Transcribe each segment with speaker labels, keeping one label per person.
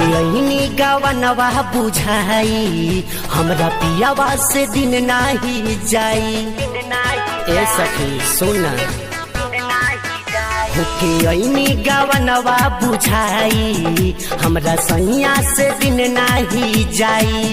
Speaker 1: अहिनी गवनवा बुझाई हमरा पियावा से दिन नाही जाई। ए सखी सुना होके अहिनी गवनवा बुझाई हमरा सैया से दिन नाही जाई।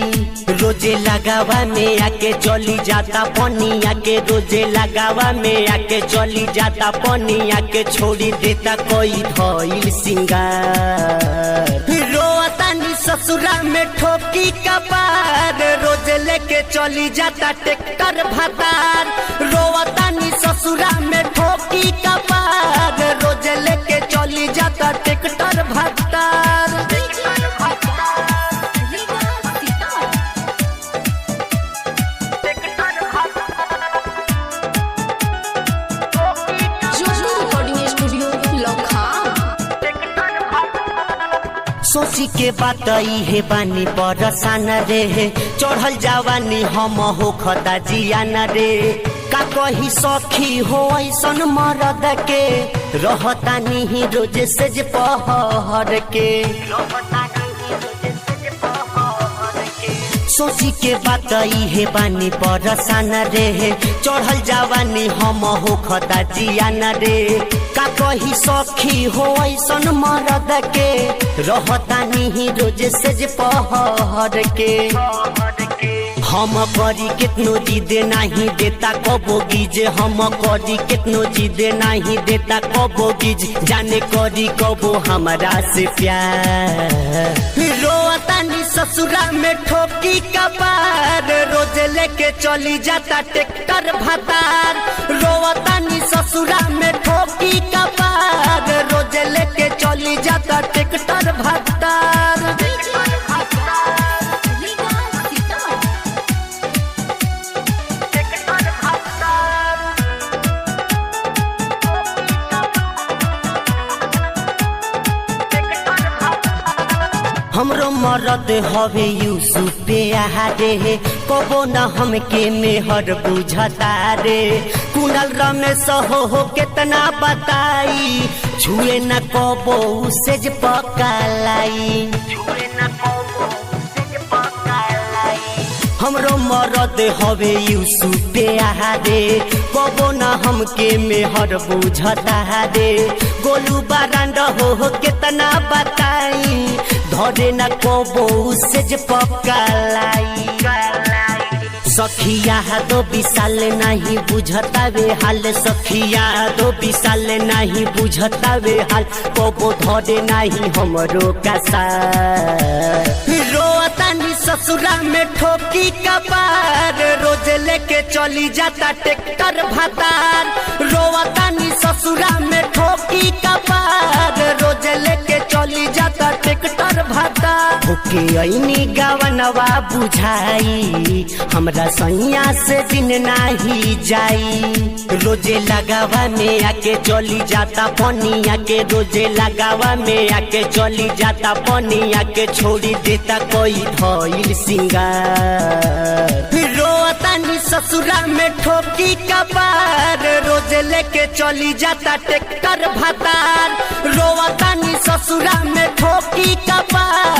Speaker 1: रोजे लगावा में आके चली जाता पनिया के, रोजे लगावा में आके चली जाता पनिया के, छोड़ी देता कोई धइल सिंगार। रोतानी ससुरा में ठोकी कपार, रोज लेके चली जाता ट्रैक्टर भातार। रोतानी ससुरा में ठोकी कपार, रोज लेके चली जाता ट्रैक्टर भातार। सोची के बात है बानी बरसान रे, चढ़ल जवानी हम हो खदा जियान रे। का कही सखी हो ऐसन मरद के, रहतानी ही रोज से पहर के। सोची के बात है बानी बरसान रे, चढ़ल जवानी हम हो खदा जियान रे। का कही सखी हो ऐसन मरद के, रहतानी ही रोज से पहर के। हम करी कितनो जिद नहीं देता कबो गिज, हम करी कितनो जिद नहीं देता कबो गिज, जाने करी कबो हमरा से प्यार। रोतानी ससुरा में ठोकी कपार, रोज लेके चली जाता ट्रैक्टर भातार। रोतानी ससुरा में ठोकी कपार, रोज लेके चली जाता ट्रैक्टर भातार। हमरो मरद हवे यूसुफ पे आहारे, कबो न हमके मेहर बुझता रे। कुनल रमेश हो कितना बताई, छुए न कबो सेज पकालाई। हमरो मरद हवे यूसुफ पे आहारे, कबो न हमके मेहर बुझता रे। गोलू बारांड हो कितना बताई, धरे न कबो सेज पकालाई। सखिया दो विशाल नहीं बुझता वे हाल, सखिया दो विशाल नहीं बुझता वे हाल, कबो धरे नहीं हमरो कसा। रोतानी ससुरा में ठोकी कपार, रोज लेके चली जाता ट्रैक्टर भातार। रोतानी ससुरा में ठोकी कपार, रोज लेके चली जाता ट्रैक्टर भातार। होके अहिनी गवनवा बुझाई हमरा सैया से दिन नाही जाई। रोजे लगावा में आके चली जाता पनिया के, रोजे लगावा में आके चली जाता पनिया के, छोड़ी देता कोई धइल सिंगार। रोतानी ससुरा में ठोकी कपार, रोज लेके चली जाता ट्रैक्टर भातार। रोतानी ससुरा में ठोकी कपार,